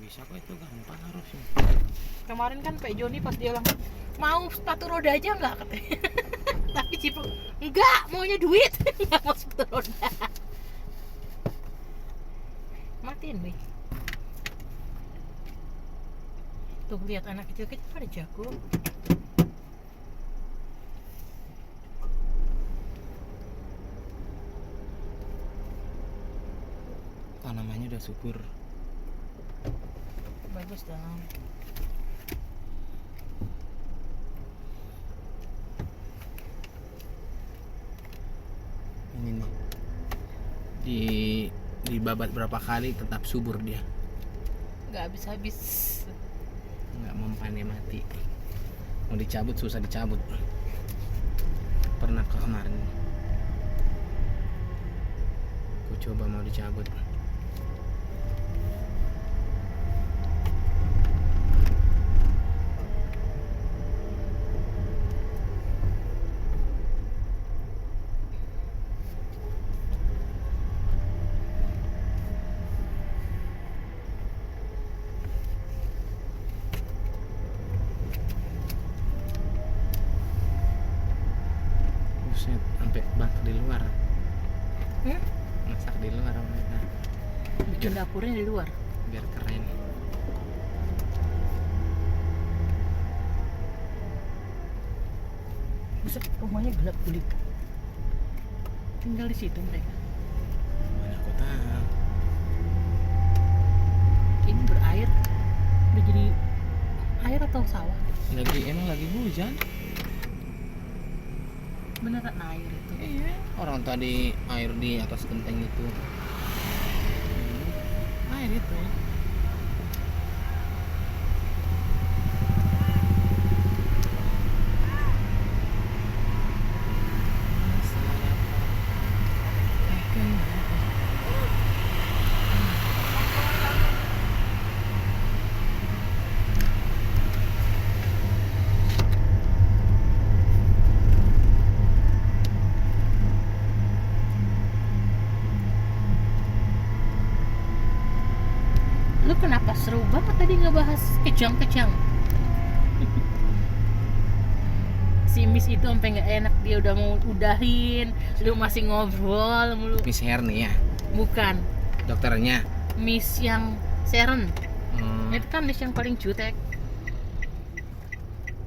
Bisa kok, itu gampang harusnya. Kemarin kan Pak Joni pas dia bilang mau sepatu roda aja nggak katanya. Tapi Cipu enggak, maunya duit. Nggak mau sepatu roda. Matiin nih. Tuh lihat anak kecil-kecil pada jago. Tanamannya udah subur. Bagus dong. Ini nih. Dibabat berapa kali tetap subur dia. Nggak habis-habis. Nggak mempanai mati. Mau dicabut susah dicabut. Pernah ke kemarin. Aku coba mau dicabut. Buset, sampai masak di luar. Masak di luar mereka. Bikin dapurnya di luar. Biar keren. Buset, rumahnya gelap gulita. Tinggal di situ mereka. Mana aku tahu. Ini berair. Udah jadi air atau sawah? Emang lagi hujan. Beneran air itu. Iya. Orang tadi air di atas genteng itu. Air itu. Lu kenapa seru banget tadi ngebahas kejang-kejang? Si Miss itu sampai nggak enak, dia udah mau udahin, lu masih ngobrol mulu. Miss Herni ya. Bukan, Dokternya. Miss yang Sharon. Hmm, Itu kan Miss yang paling jutek.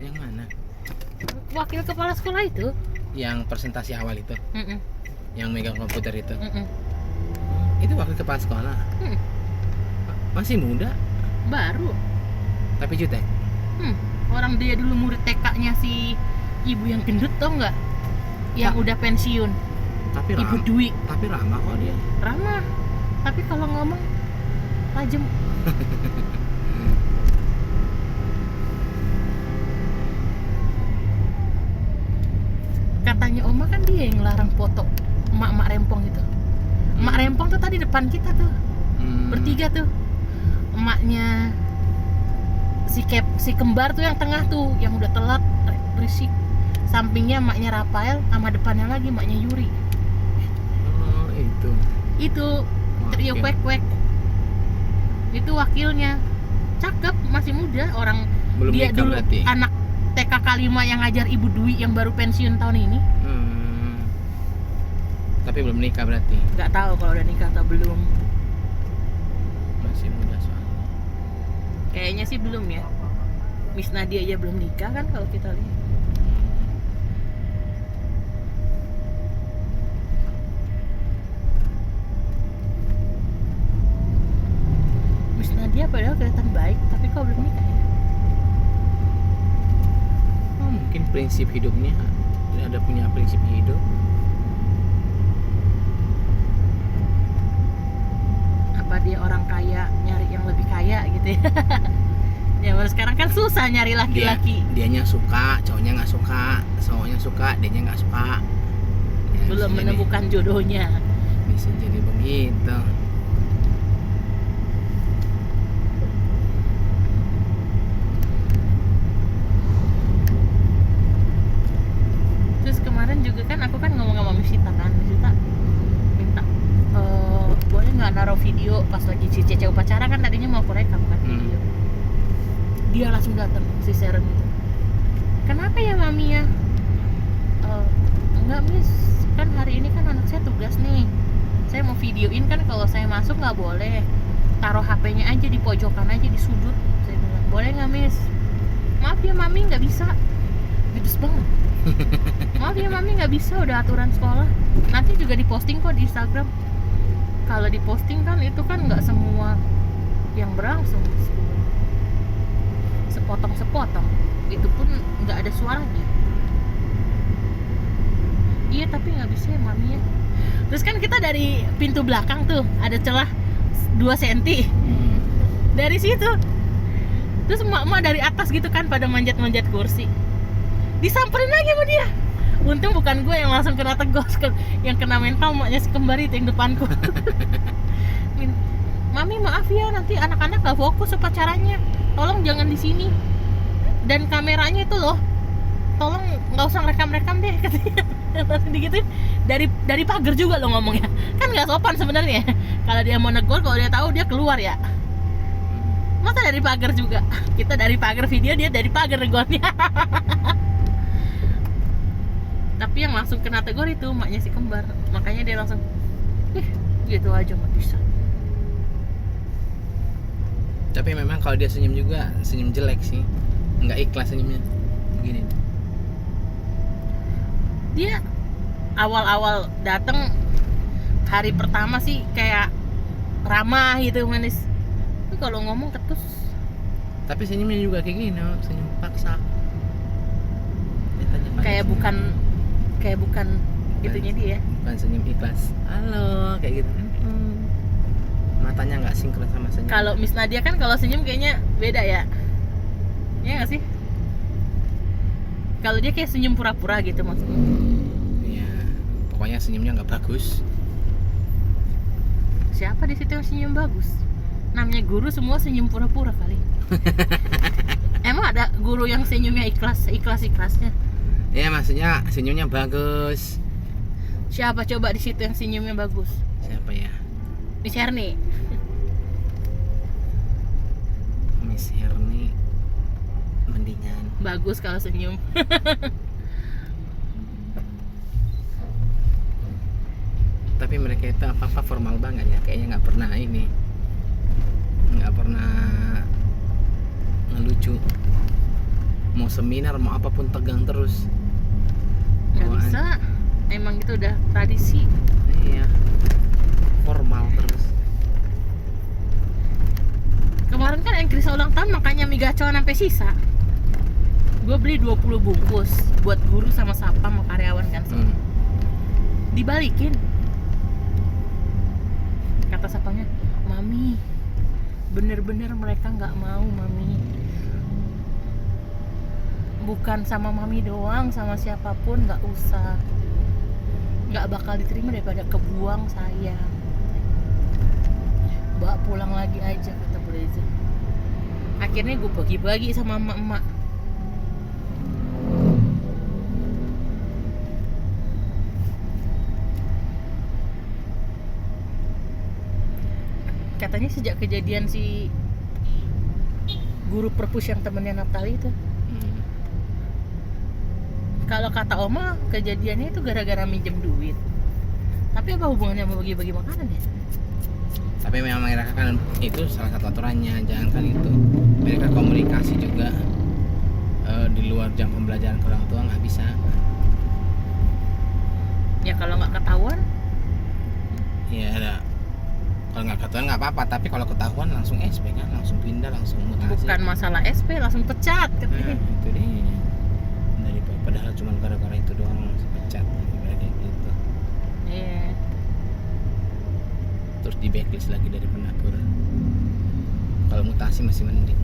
yang mana? Wakil kepala sekolah itu. Yang presentasi awal itu. Mm-mm. Yang megang komputer itu. Mm-mm. Itu wakil kepala sekolah. Mm. Masih muda, Baru. tapi jutek. Orang dia dulu murid TK-nya si ibu yang gendut, tau nggak? Yang udah pensiun. Tapi Ibu Dwi. Tapi ramah kok dia. Ramah. Tapi kalau ngomong tajam. Katanya Oma kan dia yang larang foto emak-emak rempong itu. Emak rempong tuh tadi depan kita tuh, bertiga tuh. Emaknya si kembar tuh yang tengah tuh, yang udah telat berisik. Sampingnya emaknya Rafael, sama depannya lagi emaknya Yuri. Oh, itu. Trio Wakil. kwek-kwek. Itu wakilnya. Cakep, masih muda, orang Belum dia nikah dulu berarti. anak TK K5 yang ngajar Ibu Dwi yang baru pensiun tahun ini. Tapi belum nikah berarti. Nggak tahu kalau udah nikah atau belum. Masih muda soalnya. Kayaknya sih belum ya. Miss Nadia aja belum nikah kan kalau kita lihat. Miss Nadia padahal kelihatan baik, tapi kok belum nikah ya? Oh, mungkin prinsip hidupnya dia ada punya prinsip hidup. Apa dia orang kaya nyari yang lebih kaya gitu ya? Ya baru sekarang kan susah nyari laki-laki. Dianya suka, cowoknya nggak suka, cowoknya suka, dianya nggak suka. Ya, Belum bisa menemukan jodohnya. bisa jadi begitu. Terus kemarin juga kan aku kan ngomong sama Misita kan, Misita minta boleh nggak naruh video pas lagi si Cece upacara kan tadinya mau aku rekam kan. dia langsung datang si Sharon itu. Kenapa ya mami ya? Enggak miss, kan hari ini kan anak saya tugas nih, saya mau videoin kan, kalau saya masuk nggak boleh, taruh HP-nya aja di pojokan aja di sudut. Saya bilang boleh nggak miss? Maaf ya mami nggak bisa. Judes banget. Maaf ya mami nggak bisa, udah aturan sekolah. Nanti juga diposting kok di Instagram. Kalau diposting kan itu kan nggak semua yang berlangsung, sepotong-sepotong, itu pun nggak ada suaranya. Iya tapi nggak bisa ya mami ya. Terus kan kita dari pintu belakang tuh ada celah 2 cm dari situ. Terus emak-emak dari atas gitu kan pada manjat-manjat kursi, disamperin lagi sama dia. Untung bukan gue yang langsung kena tegos, yang kena mental emaknya si kembar itu yang depanku. Mami maaf ya, nanti anak-anak gak fokus upacaranya, tolong jangan di sini, dan kameranya itu loh tolong nggak usah rekam-rekam deh katanya. Langsung digituin dari pagar juga lo ngomongnya, kan nggak sopan sebenarnya. Kalau dia mau negor, kalau dia tahu dia keluar ya, masa dari pagar juga. Kita dari pagar video, dia dari pagar negornya. Tapi yang langsung kena tegur itu emaknya si kembar, makanya dia langsung gitu aja nggak bisa. Tapi memang kalau dia senyum juga senyum jelek sih, nggak ikhlas senyumnya begini. Dia awal-awal datang hari pertama sih kayak ramah gitu, manis. Tapi kalau ngomong ketus. Tapi senyumnya juga kayak gini, senyum paksa. Kayak bukan itunya dia. Bukan senyum ikhlas. Halo, kayak gitu kan. Matanya nggak sinkron sama senyum. Kalau Miss Nadia kan kalau senyum kayaknya beda ya. Iya nggak sih? Kalau dia kayak senyum pura-pura gitu maksudnya. Iya, pokoknya senyumnya nggak bagus. Siapa di situ yang senyum bagus? Namanya guru semua senyum pura-pura kali. Emang ada guru yang senyumnya ikhlas-ikhlasnya? Ya maksudnya senyumnya bagus. Siapa coba di situ yang senyumnya bagus? Siapa ya? Miss Herni. Miss Herni mendingan. Bagus kalau senyum. Tapi mereka itu apa-apa formal banget ya, kayaknya nggak pernah ini, nggak pernah ngelucu. Mau seminar mau apapun tegang terus. Nggak bisa, emang itu udah tradisi. Iya, formal terus. Kemarin kan Engkrisa ulang tahun, makanya mie gacoan sampai sisa. Gue beli 20 bungkus buat guru sama sapam sama karyawan kan. Dibalikin. Kata sapamnya, mami, bener-bener mereka nggak mau mami. Bukan sama mami doang, sama siapapun nggak usah. Nggak bakal diterima daripada kebuang sayang. Bawa pulang lagi aja kata Bu Reza. Akhirnya gue bagi-bagi sama emak-emak. Katanya sejak kejadian si guru perpus yang temennya Naftali itu, kalau kata Oma kejadiannya itu gara-gara minjem duit. Tapi apa hubungannya sama bagi-bagi makanan ya? Tapi memang mereka kan itu salah satu aturannya, jangan kan itu. Mereka komunikasi juga di luar jam pembelajaran ke orang tua nggak bisa. Ya kalau nggak ketahuan? Ya ada. Kalau nggak ketahuan nggak apa-apa, tapi kalau ketahuan langsung SP kan, langsung pindah, langsung mutasi. Bukan masalah SP, langsung pecat katanya. Itu dia. Padahal cuma gara-gara itu doang langsung pecat, kayak gitu. Iya. Terus di backlist lagi dari penabur. Kalau mutasi masih mending.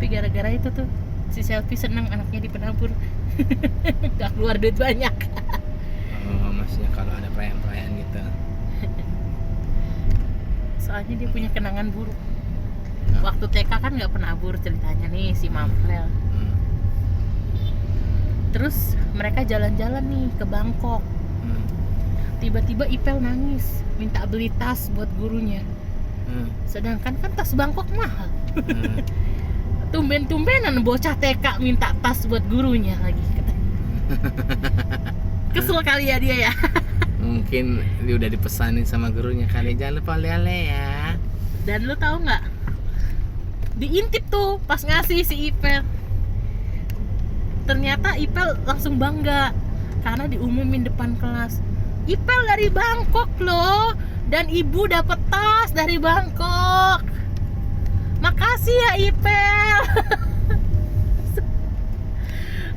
Tapi gara-gara itu tuh si Selfie senang anaknya di penabur. Gak keluar duit banyak. Oh, maksudnya kalau ada perayaan-perayaan gitu. Soalnya dia punya kenangan buruk. Nah. Waktu TK kan nggak penabur ceritanya nih si Mamrel. Hmm. Terus mereka jalan-jalan nih ke Bangkok. Hmm. Tiba-tiba Ipel nangis minta beli tas buat gurunya. Hmm. Sedangkan kan tas Bangkok mahal. Hmm. Tumben-tumbenan bocah TK minta tas buat gurunya lagi katanya. Kesel kali ya dia ya. Mungkin dia udah dipesanin sama gurunya kali, jangan lupa oleh-oleh ya. Dan lu tahu nggak? Diintip tuh pas ngasih si Ipel. Ternyata Ipel langsung bangga karena diumumin depan kelas. Ipel dari Bangkok loh, dan ibu dapet tas dari Bangkok. Makasih ya Ipel.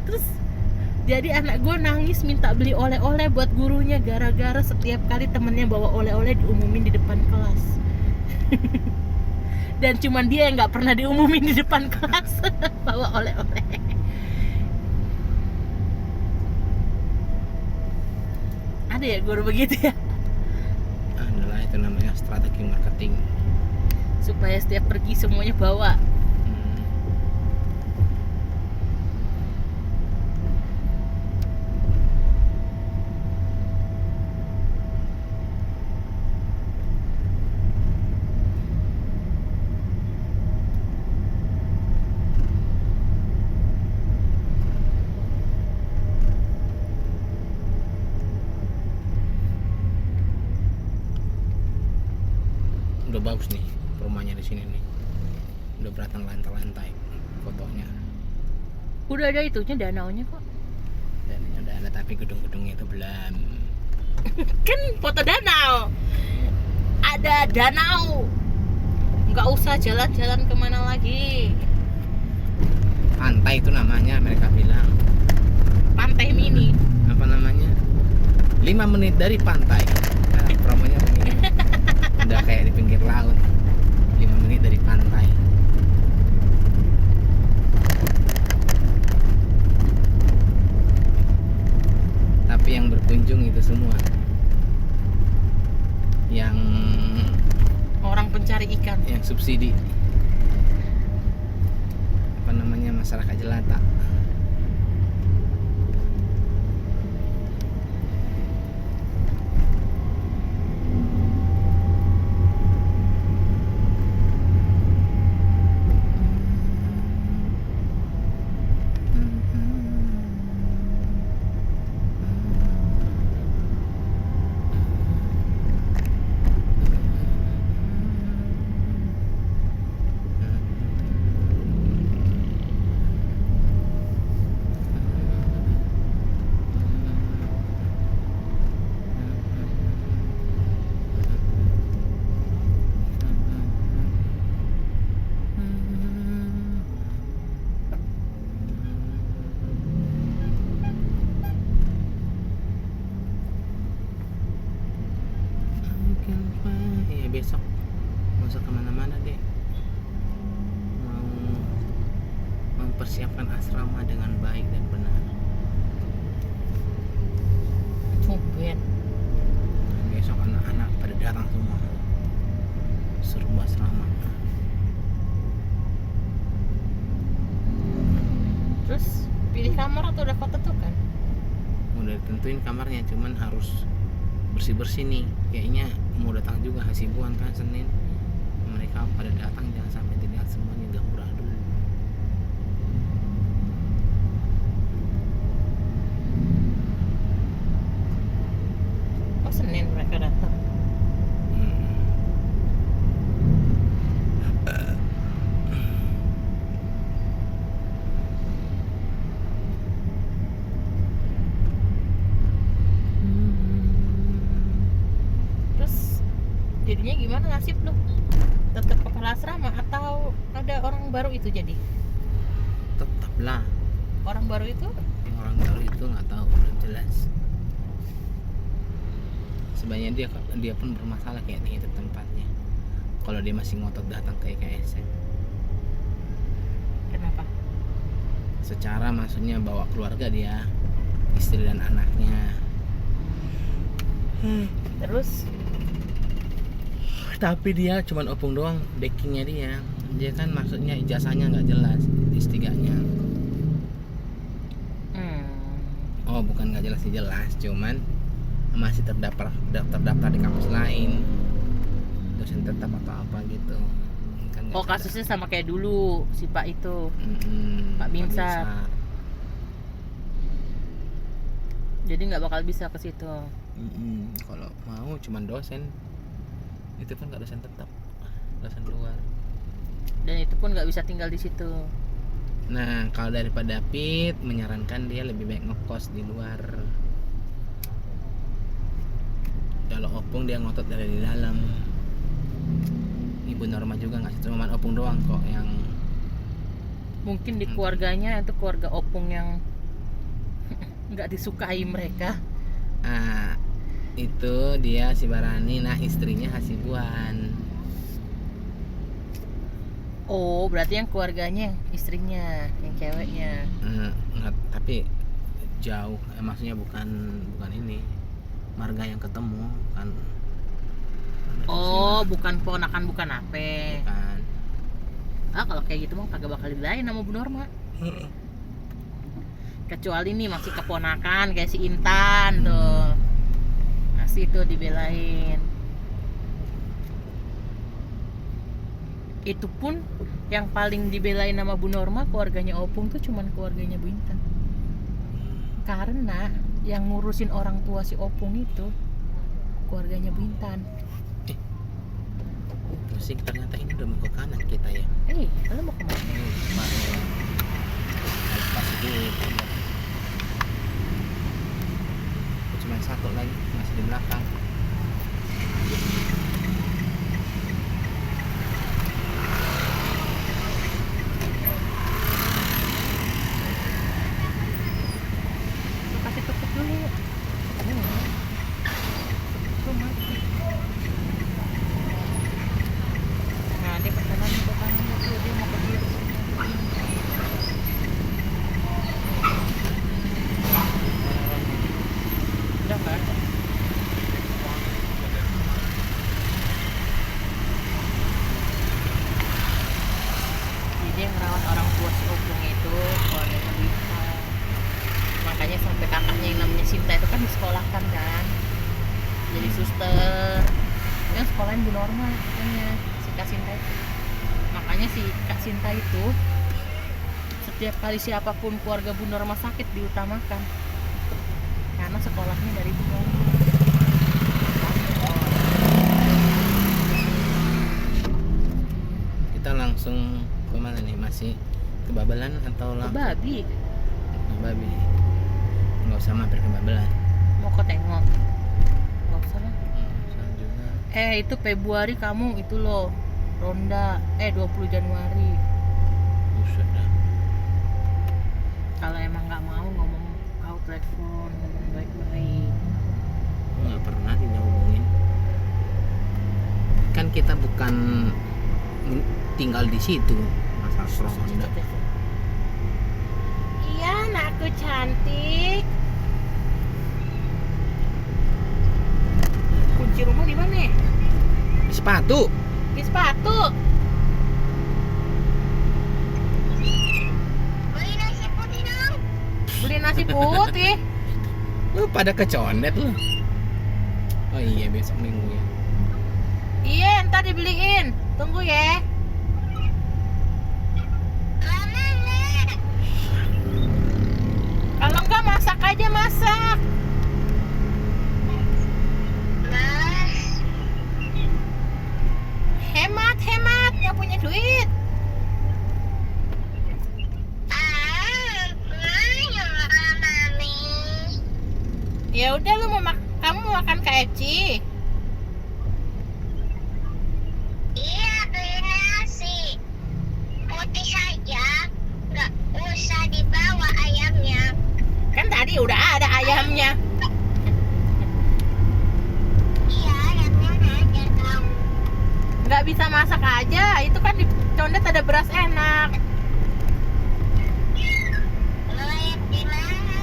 Terus jadi anak gue nangis minta beli oleh-oleh buat gurunya gara-gara setiap kali temennya bawa oleh-oleh diumumin di depan kelas. Dan cuman dia yang nggak pernah diumumin di depan kelas bawa oleh-oleh. Ada ya guru begitu ya? Adalah itu namanya strategi marketing. Supaya setiap pergi semuanya bawa. Hmm. Udah bagus nih rumahnya di sini nih. Udah beratang lantai-lantai fotonya. Udah ada itunya danaunya kok. Dan udah ada tapi gedung-gedungnya itu belum. Kan foto danau. Ada danau. Nggak usah jalan-jalan kemana lagi. Pantai itu namanya mereka bilang. Pantai mini. Apa namanya? 5 menit dari pantai. Nah, promonya begini. Udah kayak di pinggir laut. 5 menit dari pantai. Tapi yang berkunjung itu semua yang Orang pencari ikan. subsidi. Apa namanya? Masyarakat jelata. Ya besok nggak usah kemana-mana deh, mau mempersiapkan asrama dengan baik dan benar. Tumben. Besok anak-anak pada datang semua, serba asrama. Terus pilih kamar atau udah ketentukan? Udah ditentuin kamarnya, cuman harus bersih-bersih nih. Kayaknya mau datang juga Hasibuan kan Senin. Mereka pada datang, jangan sampai dilihat semuanya, gak murah dulu. Oh Senin mereka datang. Terus jadinya gimana nasib lu? Tetap kepala asrama atau ada orang baru itu jadi? Tetaplah Orang baru itu? orang baru itu nggak tahu, belum jelas. Sebenarnya dia pun bermasalah kayaknya itu tempatnya. Kalau dia masih ngotot datang ke IKSN. Kenapa? Secara maksudnya bawa keluarga dia, istri dan anaknya. Terus Tapi dia cuman opung doang, backingnya dia kan maksudnya ijazahnya nggak jelas, S3-nya. Oh bukan nggak jelas, cuman masih terdaftar di kampus lain, dosen tetap atau apa gitu kan. oh kasusnya sama kayak dulu si Pak itu, Pak Binsar. Jadi nggak bakal bisa ke situ. Kalau mau cuman dosen, itu pun nggak dosen tetap, dosen luar. Dan itu pun nggak bisa tinggal di situ. Nah kalau dari Pak David menyarankan dia lebih baik ngekos di luar. Kalau opung dia ngotot dari di dalam. Ibu Norma juga nggak cuma opung doang kok yang Mungkin di keluarganya itu keluarga opung yang nggak disukai mereka. Itu dia si Barani, nah istrinya Hasibuan. Oh berarti yang keluarganya istrinya yang ceweknya. Enggak, tapi jauh, maksudnya bukan ini marga yang ketemu kan. Oh bukan ponakan, bukan apa. Bukan. Kalau kayak gitu mah kagak bakal dilain sama Bu Norma. Kecuali nih masih keponakan kayak si Intan tuh, masih tuh dibelain. Itu pun yang paling dibelain nama Bu Norma keluarganya opung tuh cuman keluarganya Bu Intan. Karena yang ngurusin orang tua si opung itu keluarganya Bu Intan. Pusing, ternyata ini udah mau ke kanan kita ya. Lo mau kemana? Pas itu cuma satu lagi masih di belakang. Lo kasih tutup dulu. Nah dia pesanan ke kanan tuh, dia mau ke kiri. Udah kan? Jadi yang merawat orang tua si opung itu keluarganya Wita. Makanya sampai kakaknya yang namanya Sinta itu kan disekolahkan kan, jadi suster. Yang sekolahin Bu Norma katanya si Kak Sinta itu. Makanya si Kak Sinta itu setiap kali siapapun keluarga Bu Norma sakit diutamakan, karena sekolahnya dari Bu Norma. Kita langsung kemana nih? Masih ke Babelan atau Ke langsung Babi ke Babi? Nggak usah mampir ke Babelan. mau ke tengok, nggak usah lah. Selanjutnya Itu Februari kamu itu loh ronda 20 Januari. buset dah. Kalau emang nggak mau ngomong, kau telepon ngomong baik-baik. Nggak pernah dia hubungin. Kan kita bukan tinggal di situ, masa ronda. Iya anakku cantik. Kunci rumah di mana? Di sepatu. Di sepatu. Beli nasi putih. Lu pada kecondet lu. Oh iya besok minggu ya. Iya ntar dibeliin. Tunggu ya. Kalau enggak masak aja, masak. Hemat yang punya duit. Ya udah lu kamu mau makan KFC? Iya, beli nasi putih saja, nggak usah dibawa ayamnya. Kan tadi udah ada ayamnya. Iya, ayamnya aja tahu. Nggak bisa masak aja, itu kan di condet ada beras enak. Di mana?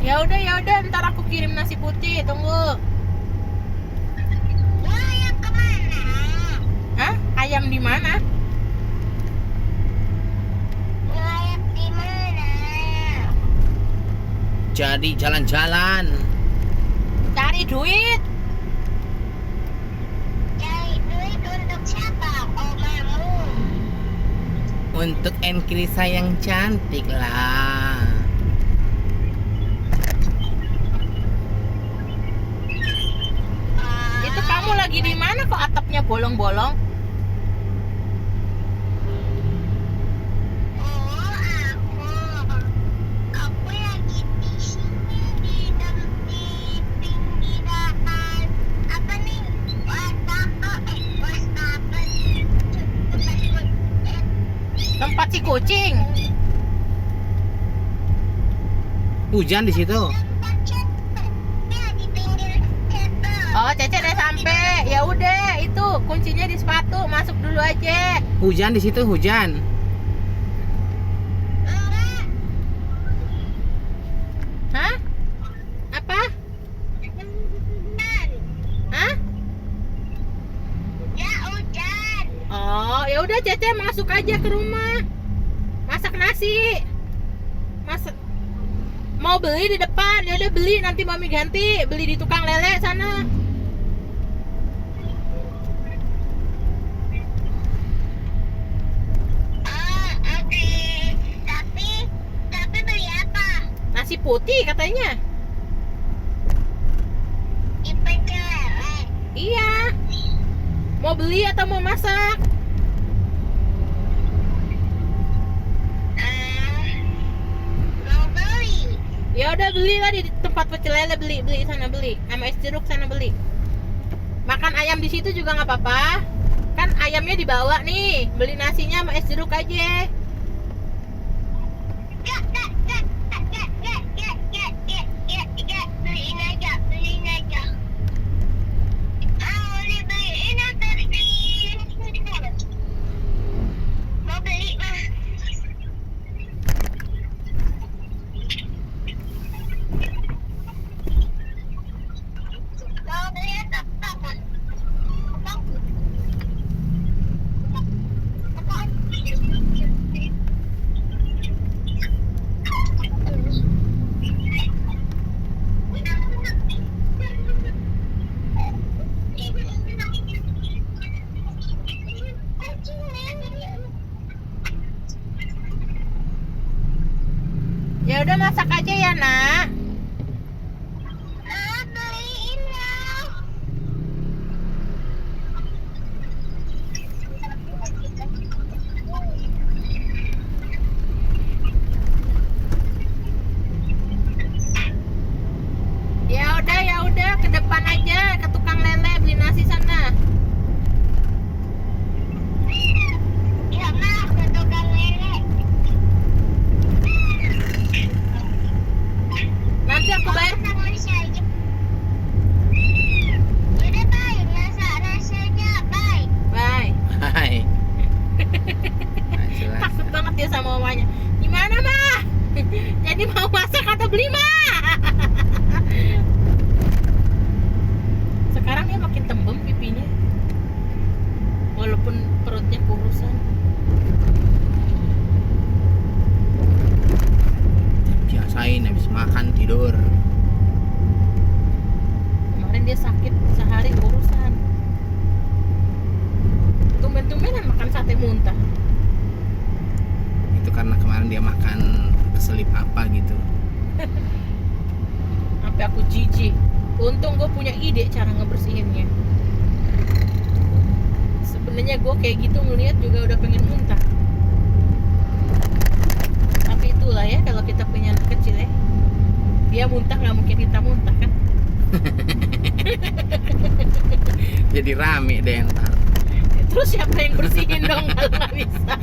Ya udah, ntar aku kirim nasi putih. Tunggu. Ayam kemana? Hah? Ayam di mana? Ayam di mana? Jadi jalan-jalan. Cari duit. Cari duit untuk siapa? Omamu. Untuk Enkrisa yang cantik lah. Itu kamu lagi di mana kok atapnya bolong-bolong? Oh, aku lagi di sini di pinggiran apa nih? Wastafel. Tempat si kucing. Hujan di situ. Ya di pinggir situ. Oh, Cece udah sampai. Ya udah, itu kuncinya di sepatu. Masuk dulu aja. Hujan di situ, hujan. Enggak, Hah? Apa? hujan. Hah? Ya hujan. Oh, ya udah Cece masuk aja ke rumah. Masak nasi. Masak. Mau beli di depan, ya udah beli, nanti mami ganti, beli di tukang lele sana. Oh, oke. Tapi beli apa? Nasi putih katanya. Di pecel lele. Iya. Mau beli atau mau masak? Mau beli. Ya udah beli lah di tempat pecel lele, beli sana beli. Sama es jeruk sana beli. Makan ayam di situ juga nggak apa-apa. Kan ayamnya dibawa nih. Beli nasinya sama es jeruk aja. Beliin aja. Mau dibeliin atau dibeliin? Mau beli mah. Mau beli atau apa? Ya udah masak aja ya, Nak. Beliin lah. Ya udah ke depan aja ke tukang lele beli nasi sana. Ya mah, ke tukang lele. Nanti aku bayar. Masak nasi aja. Udah bye, masak nasi aja, bye. Bye. Hai. Nah, jelas. Takut banget dia sama mamanya. Gimana, Mah? Jadi mau masak atau beli, Mah? Sekarang dia makin tembem pipinya. Walaupun perutnya kurusan. Biasain habis makan tidur. Kemarin dia sakit sehari kurusan. Tumben-tumbenan makan sate muntah. Itu karena kemarin dia makan keselip apa gitu. Sampai aku jijik. Untung gue punya ide cara ngebersihinnya. Sebenarnya gue kayak gitu ngelihat juga udah pengen muntah. Tapi itulah ya kalau kita punya anak kecil ya. Dia muntah nggak mungkin kita muntah kan. Jadi rame deh ntar. Terus siapa yang bersihin dong kalau nggak bisa?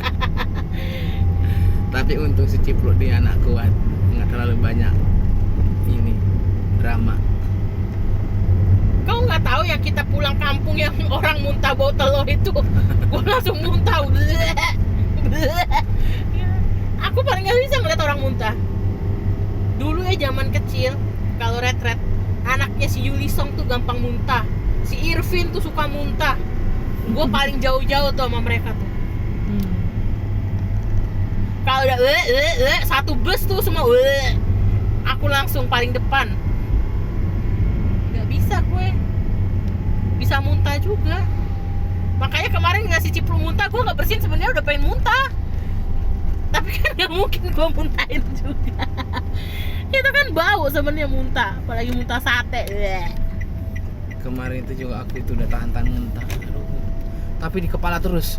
Tapi untung si Cipluk dia anak kuat, nggak terlalu banyak ini drama. Kau nggak tahu ya kita pulang kampung yang orang muntah bau telur itu, gue langsung muntah. Bleh, bleh. Aku paling nggak muntah. Dulu zaman kecil kalau retret anaknya si Yuli Song tuh gampang muntah, si Irvin tuh suka muntah. Gue paling jauh-jauh tuh sama mereka tuh. Kalau udah satu bus tuh semua aku langsung paling depan. Nggak bisa gue, bisa muntah juga. Makanya kemarin ngasih cipluk muntah, gue nggak bersihin, sebenarnya udah pengen muntah. Tapi kan nggak mungkin gue muntahin juga. Itu kan bau sebenarnya muntah, apalagi muntah sate. Kemarin itu juga aku itu udah tahan-tahan muntah. Aduh. Tapi di kepala terus.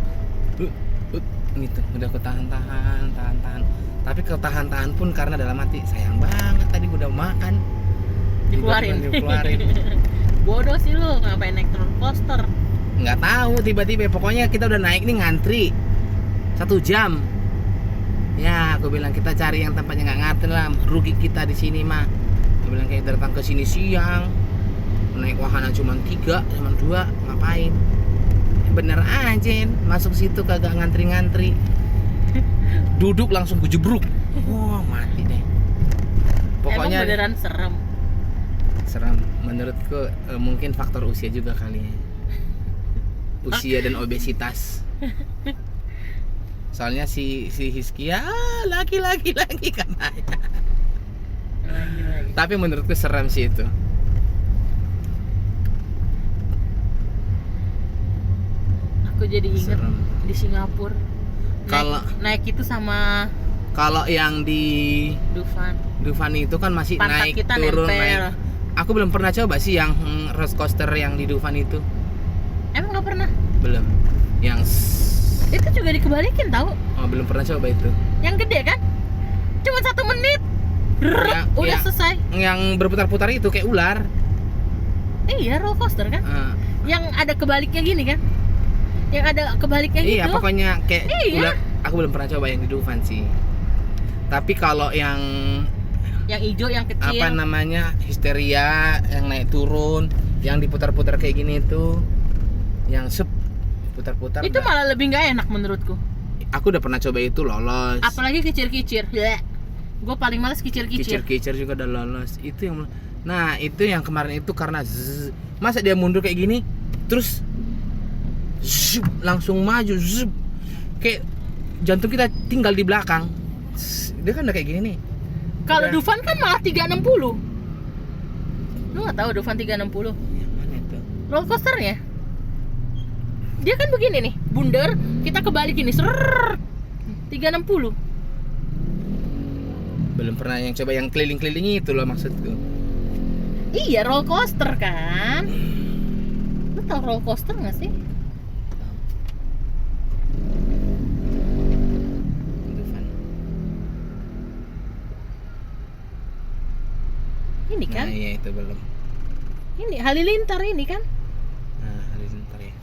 Gitu, udah ketahan-tahan. Tapi ketahan-tahan pun karena dalam hati sayang banget tadi udah makan. Dikeluarin. Bodoh sih lu, ngapain naik roller coaster? Nggak tahu, tiba-tiba pokoknya kita udah naik nih ngantri 1 jam. Ya, aku bilang kita cari yang tempatnya nggak ngantri lah, rugi kita di sini mah. Aku bilang kayak datang ke sini siang, naik wahana cuma 3, cuma 2, ngapain? Bener aja, masuk situ kagak ngantri-ngantri. Duduk langsung kujebruk. Wah, mati deh. Pokoknya emang beneran serem. Seram. Menurutku mungkin faktor usia juga kali ya. Usia dan obesitas. Soalnya si Hiskia laki-laki katanya. Lagi. Tapi menurutku seram sih itu. Aku jadi ingat Serem. di Singapura. Kalau- naik itu sama Kalau yang di Dufan itu kan masih pantat naik kita turun nempel. naik. Aku belum pernah coba sih yang roller coaster yang di Dufan itu. Emang nggak pernah? Belum. Yang Itu juga dikebalikin tahu? belum pernah coba itu. Yang gede kan? Cuma 1 menit. Udah yang- selesai. Yang berputar-putar itu kayak ular. Iya, roller coaster kan? Yang ada kebaliknya gini kan? Yang ada kebaliknya Iya, gitu. pokoknya kayak Iya. ular. Aku belum pernah coba yang di Dufan sih. Tapi kalau yang Yang hijau, yang kecil. apa namanya histeria yang naik turun, yang diputar-putar kayak gini itu, yang putar-putar. Itu malah lebih nggak enak menurutku. Aku udah pernah coba itu lolos. Apalagi kicir-kicir. Gue paling males kicir-kicir. Kicir-kicir juga udah lolos. Itu yang itu yang kemarin itu karena masa dia mundur kayak gini, terus langsung maju, kayak jantung kita tinggal di belakang. Dia kan udah kayak gini nih. Kalau Udah. Dufan kan malah 360. Lu nggak tahu Dufan 360? Yang mana itu? Roller coasternya. Dia kan begini nih, bundar, kita kebalik ini, 360. Belum pernah yang coba yang keliling-keliling itu loh maksudku. Iya, roller coaster kan. Lu tau roller coaster nggak sih? Dufan. Ini kan, Nah, iya itu belum. ini Halilintar ini kan. Nah, hari sebentar ya.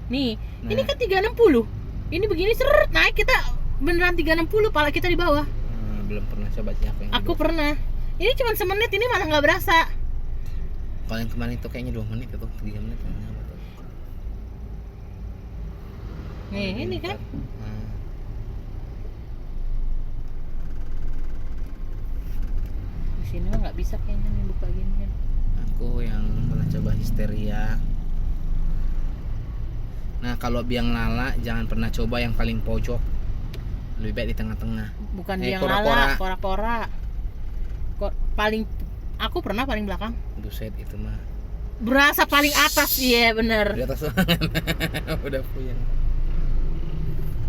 Nih, Nah. ini kan 360. Ini begini naik kita beneran 360, pala kita di bawah. Belum pernah coba sih aku yang Aku di Dufan. pernah. Ini cuma semenit, ini malah nggak berasa. Kalau yang kemarin itu kayaknya 2 menit atau 3 menit kayaknya apa tuh. Nih, ini kan. Nah, Di sini mah nggak bisa kayaknya nih buka gini kan. aku yang pernah coba histeria. Nah, kalau biang lala jangan pernah coba yang paling pojok. Lebih baik di tengah-tengah. Bukan Eh, dia kora-kora. lala, kora-kora. Paling aku pernah paling belakang. Buset itu mah. Berasa paling atas, iya bener. Di atas udah puyeng.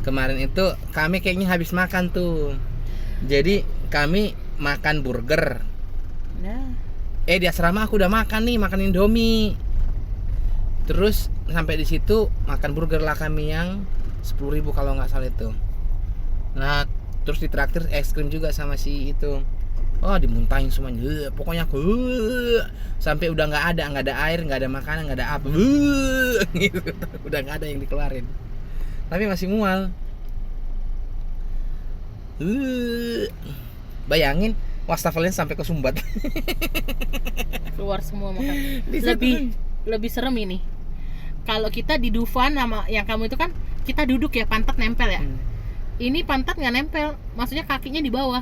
Kemarin itu kami kayaknya habis makan tuh. Jadi kami makan burger. Nah, Di asrama aku udah makan nih, makan Indomie. Terus sampai di situ makan burger lah kami yang 10.000 kalau nggak salah itu. Nah, terus ditraktir es krim juga sama si itu. Oh, dimuntahin semuanya. Pokoknya aku sampai udah nggak ada air, nggak ada makanan, nggak ada apa. Gitu. Udah nggak ada yang dikeluarin. Tapi masih mual. Bayangin wastafelnya sampai ke sumbat. keluar semua makan. Di Lebih serem ini. Kalau kita di Dufan sama yang kamu itu kan kita duduk ya, pantat nempel ya. Ini pantat nggak nempel, maksudnya kakinya di bawah.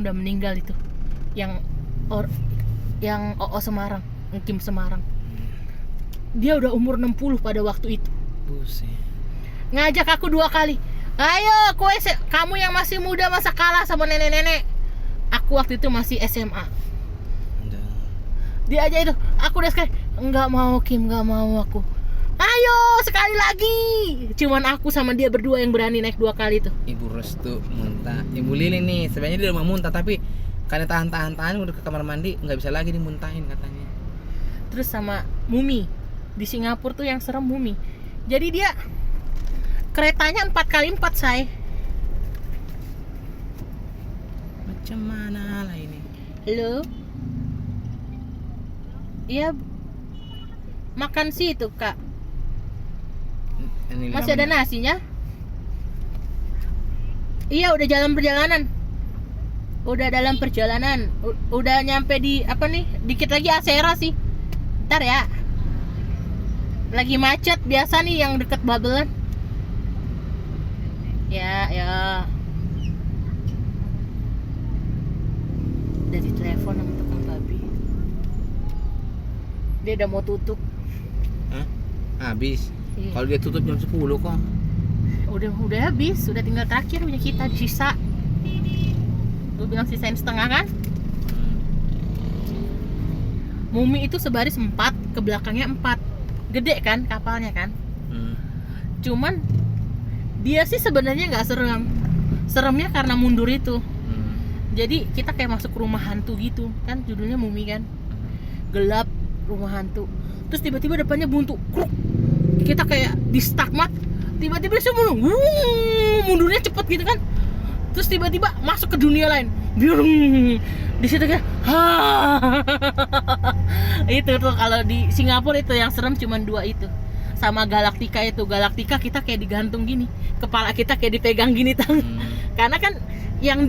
yang udah meninggal itu, yang yang OO Semarang, Kim Semarang. Dia udah umur 60 pada waktu itu. Buset. Ngajak aku 2 kali. Ayo, kamu yang masih muda masa kalah sama nenek-nenek. Aku waktu itu masih SMA. Udah. Dia aja itu, aku udah sekali. Enggak mau Kim, enggak mau aku. Ayo sekali lagi. Cuman aku sama dia berdua yang berani naik 2 kali tuh. Ibu Restu muntah. Ibu Lili nih sebenarnya dia udah mau muntah tapi karena tahan udah ke kamar mandi nggak bisa lagi dimuntahin katanya. Terus sama Mumi di Singapura tuh yang serem Mumi. Jadi dia keretanya 4x4 say. Macam mana lah ini? Halo. Iya. Makan sih itu kak. Ini Masih ada nasinya? Iya udah dalam perjalanan. Udah dalam perjalanan. Udah nyampe di apa nih? Dikit lagi Asera sih. Ntar ya. Lagi macet biasa nih yang deket Babelan. Ya. Dari telepon sama tukang babi. Dia udah mau tutup. Hah? Habis. Iya. Kalau dia tutup jam 10 kok. Udah habis, udah tinggal terakhir punya kita di sisa. Gue bilang sisain setengah kan? Mumi itu sebaris 4, ke belakangnya 4. Gede kan kapalnya kan? Cuman dia sih sebenarnya nggak serem. Seremnya karena mundur itu. Jadi kita kayak masuk rumah hantu gitu kan, judulnya Mumi kan. Gelap, rumah hantu. Terus tiba-tiba depannya buntu. Kruk. Kita kayak di stagmat. Tiba-tiba dia mundur. Mundurnya cepet gitu kan. Terus tiba-tiba masuk ke dunia lain. Biung. Di situ kayak itu tuh kalau di Singapura itu yang serem cuman 2 itu. Sama Galactica itu. Galactica kita kayak digantung gini. Kepala kita kayak dipegang gini Karena kan yang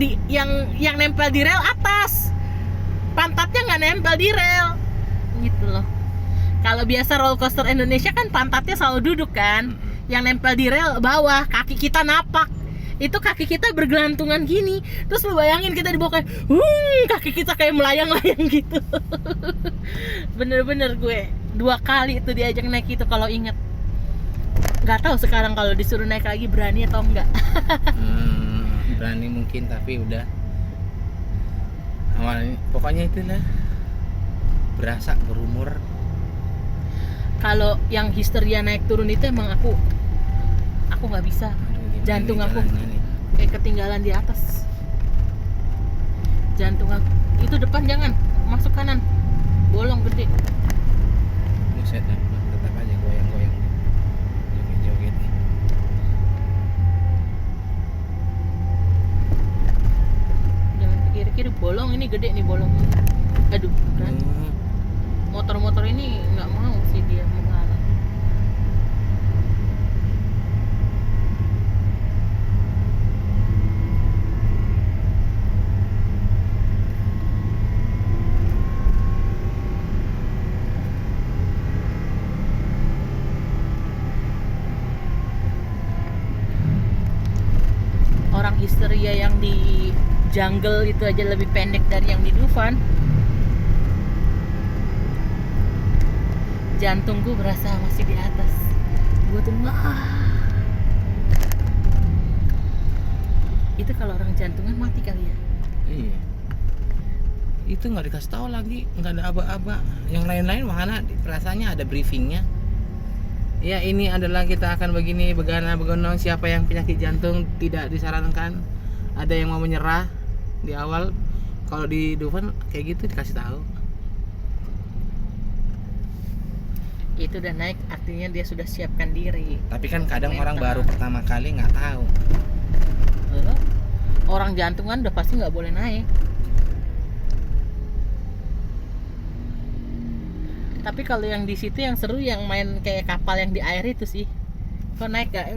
nempel di rel atas. Pantatnya nggak nempel di rel. Gitu loh. Kalau biasa roller coaster Indonesia kan pantatnya selalu duduk kan. Yang nempel di rel bawah, kaki kita napak. Itu kaki kita bergelantungan gini. Terus lu bayangin kita di bawah kayak kaki kita kayak melayang-layang gitu. Bener-bener gue 2 kali itu diajak naik itu kalau inget. Gak tahu sekarang kalau disuruh naik lagi berani atau enggak. Berani mungkin tapi udah awalnya pokoknya itulah berasa berumur. Kalau yang histeria naik turun itu emang aku nggak bisa. Jantung aku kayak ketinggalan di atas. Jantung aku itu depan jangan masuk kanan, bolong gede. Buset, tetap aja goyang-goyang, joget-joget. Jangan ke kiri-kiri, bolong ini gede nih bolong. Aduh, kan. Motor-motor ini nggak mau sih dia mengalah. Orang histeria yang di jungle itu aja lebih pendek dari yang di Dufan. Jantungku berasa masih di atas. Gue tuh itu kalau orang jantungan mati kali ya. Iya. Itu nggak dikasih tahu lagi, nggak ada aba-aba. Yang lain-lain mana rasanya ada briefingnya. Ya ini adalah kita akan begini begonong siapa yang penyakit jantung tidak disarankan. Ada yang mau menyerah di awal. Kalau di Dufan kayak gitu dikasih tahu. Itu udah naik artinya dia sudah siapkan diri. Tapi kan kadang orang baru pertama kali nggak tahu. Orang jantungan udah pasti nggak boleh naik. Tapi kalau yang di situ yang seru yang main kayak kapal yang di air itu sih. Kau naik gak?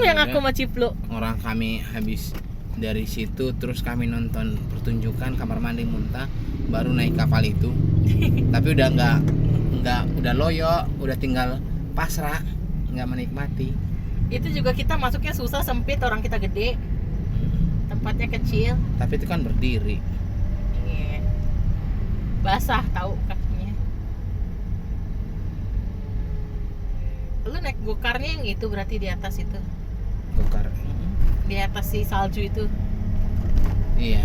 Yang aku mau cipluk. Orang kami habis dari situ terus kami nonton pertunjukan kamar mandi muntah baru naik kapal itu. Tapi udah nggak nggak udah loyo, udah tinggal pasrah, nggak menikmati. Itu juga kita masuknya susah, sempit, orang kita gede, tempatnya kecil. Tapi itu kan berdiri. Iya. Basah tahu kakinya. Lu naik gokarnya yang itu berarti di atas itu, Gokar. di atas si salju itu. Iya.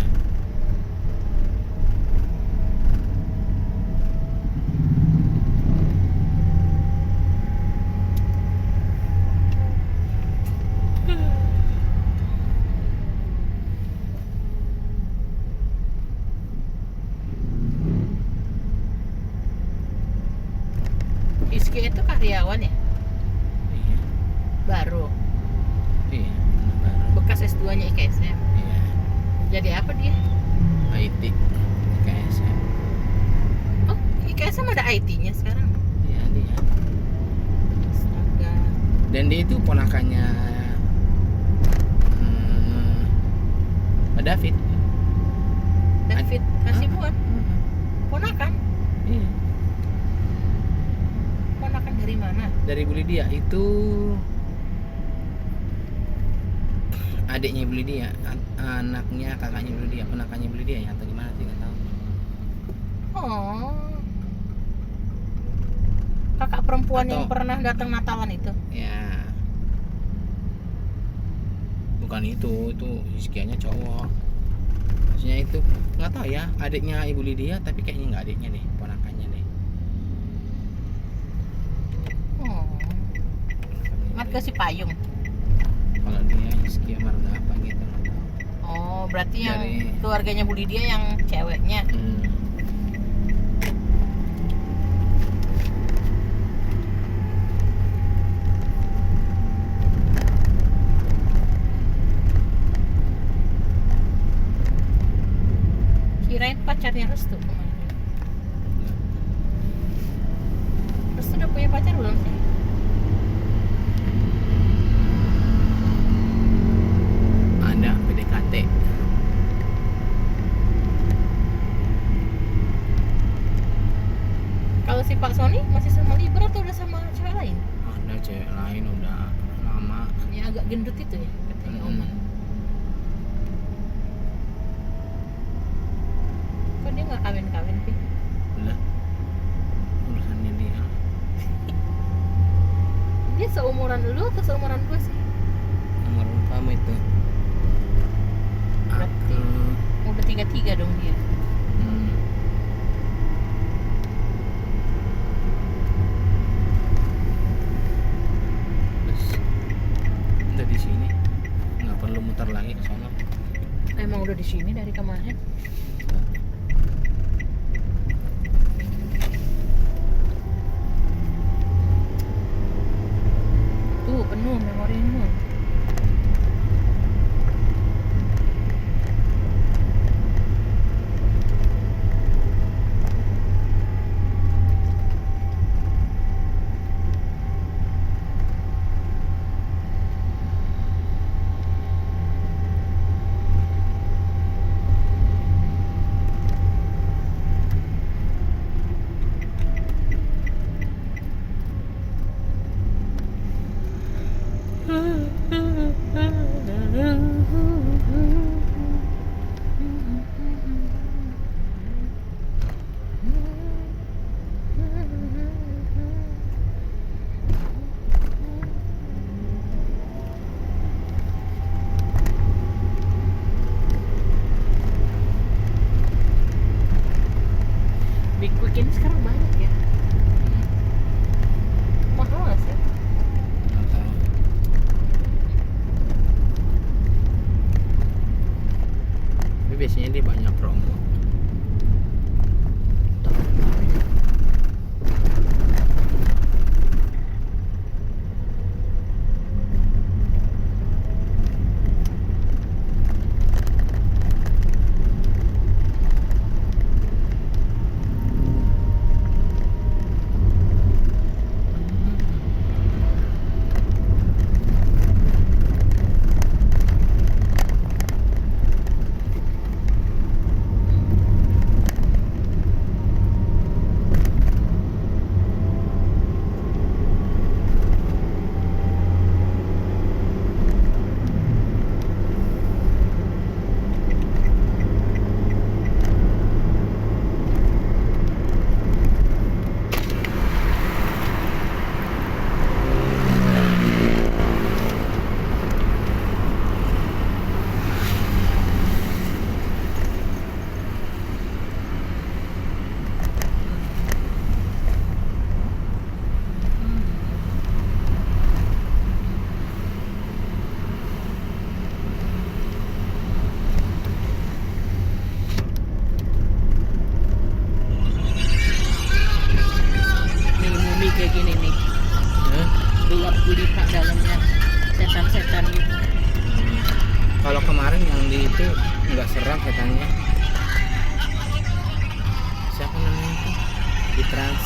Rizky itu karyawan ya? Iya. Baru. Iya. Baru. Bekas S2-nya IKSM. Iya. Jadi apa dia? IT. KSM. Oh, IKSM ada IT-nya sekarang. Iya dia. Astaga. Dan dia itu ponakannya David. David Hasibuan. Ponakan? Iya. Ponakan dari mana? Dari Bu Lydia itu adiknya Bu Lydia, anaknya kakaknya Bu Lydia, ponakannya Bu Lydia ya atau gimana sih nggak tahu. Oh. Kakak perempuan yang Atau- pernah datang Natalan itu. Ya. Bukan itu Rizkianya cowok. Maksudnya itu nggak tahu ya, adiknya Ibu Lydia tapi kayaknya nggak adiknya deh, ponakannya deh. Oh. Ponakannya Marga deh. si Payung. Kalau dia Rizky marga apa gitu nggak tahu. Oh, berarti yang Dari- keluarganya Bu Lydia yang ceweknya. Kirain pacarnya Restu kemarin. Restu udah punya pacar belum sih? Ada PDKT. Kalau si Pak Sony masih sama Libra atau udah sama cewek lain? Ada cewek lain udah lama. Yang agak gendut itu ya katanya Mm. Oman. Kok dia nggak kawin-kawin sih? Udah urusannya dia. Dia seumuran lu atau seumuran gue sih? Umur kamu itu Berarti udah 33 dong dia. hmm, terus udah di sini nggak perlu muter lagi ke sana. Emang udah di sini dari kemarin. Tuh penuh memorimu. Big Quick ini sekarang banyak ya. Mahal nggak sih? Nggak tahu. Tapi biasanya dia banyak promo. Trans.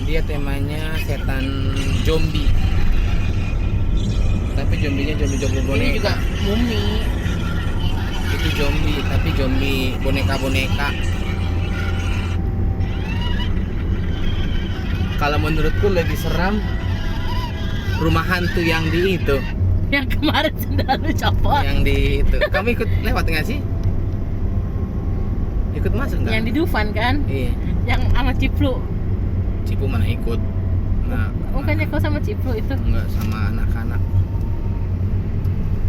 Dia temanya setan zombie. Tapi zombinya zombie Ini boneka. juga mumi. Itu zombie, tapi zombie boneka-boneka. Kalau menurutku lebih seram rumah hantu yang di itu, Yang kemarin sendal lu copot. yang di itu. Kamu ikut lewat nggak sih? Ikut masuk nggak? Yang di Dufan kan? Iya. Yang sama Ciplu. Cipu mana ikut? Nah, Bukannya kau sama Ciplu itu? enggak sama anak-anak.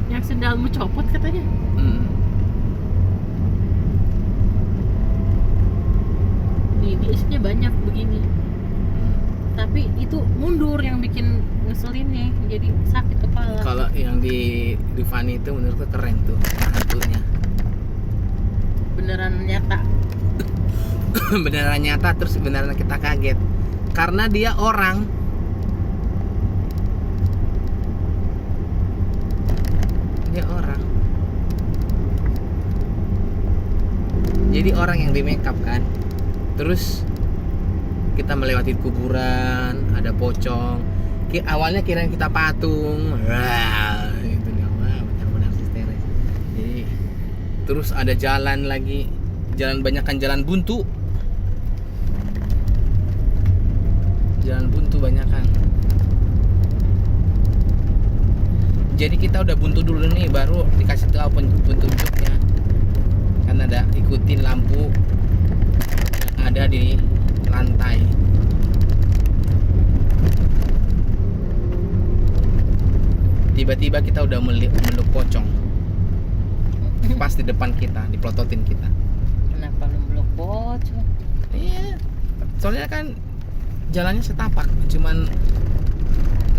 Yang sendalmu copot katanya. Hmm. Nih, di isinya banyak begini. Tapi itu mundur yang bikin ngeselinnya, jadi sakit kepala. Kalau yang di Dufani itu menurutku keren tuh hantunya. Beneran nyata. Beneran nyata, terus beneran kita kaget karena dia orang. Dia orang. Jadi orang yang di makeup kan. Terus kita melewati kuburan, ada pocong. Awalnya kirain kita patung. Wah, itu dia. Wah, benar-benar histeris. Jadi terus ada jalan lagi, jalan banyakan jalan buntu. Jalan buntu banyakan. Jadi kita udah buntu dulu nih, baru dikasih tahu petunjuknya. Kan ada ikutin lampu yang ada di lantai. Tiba-tiba kita udah meluk pocong. Pas di depan kita, diplototin kita. Kenapa lu meluk pocong? Iya. Soalnya kan jalannya setapak, cuman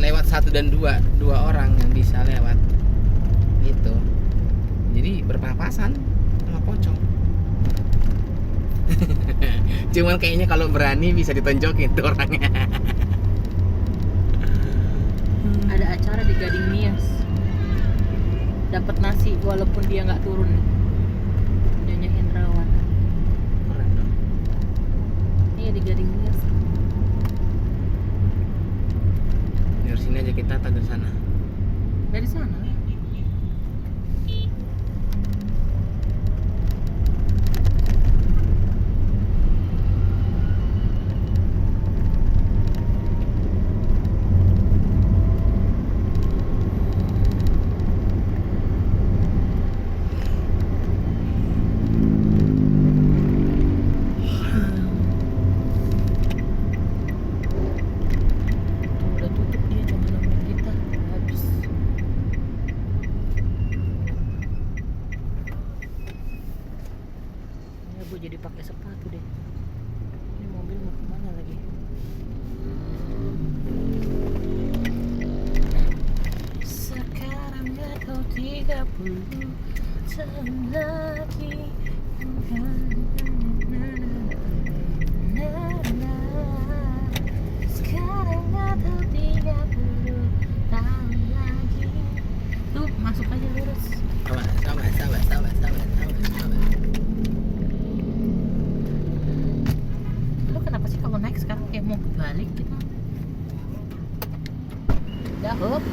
lewat 1 dan 2 orang yang bisa lewat. Gitu. Jadi berpapasan sama pocong. Cuman kayaknya kalau berani bisa ditonjokin tuh orangnya. Ada acara di Gading Nias. Dapat nasi walaupun dia nggak turun. Nyonya Hendrawan. Keren dong. Iya di Gading Nias. Dari sini aja kita atau dari sana? Dari sana. Udah tutup dia, cuma nemenin kita. Habis. Ya gue jadi pakai sepatu deh. Ini mobil mau kemana lagi? Sekarang atau 30 tahun lagi. Sekarang atau 30 tahun lagi. Tuh masuk aja lurus. Sabar. Lu kenapa sih kalau naik sekarang kayak mau kebalik gitu? Dah, Hop.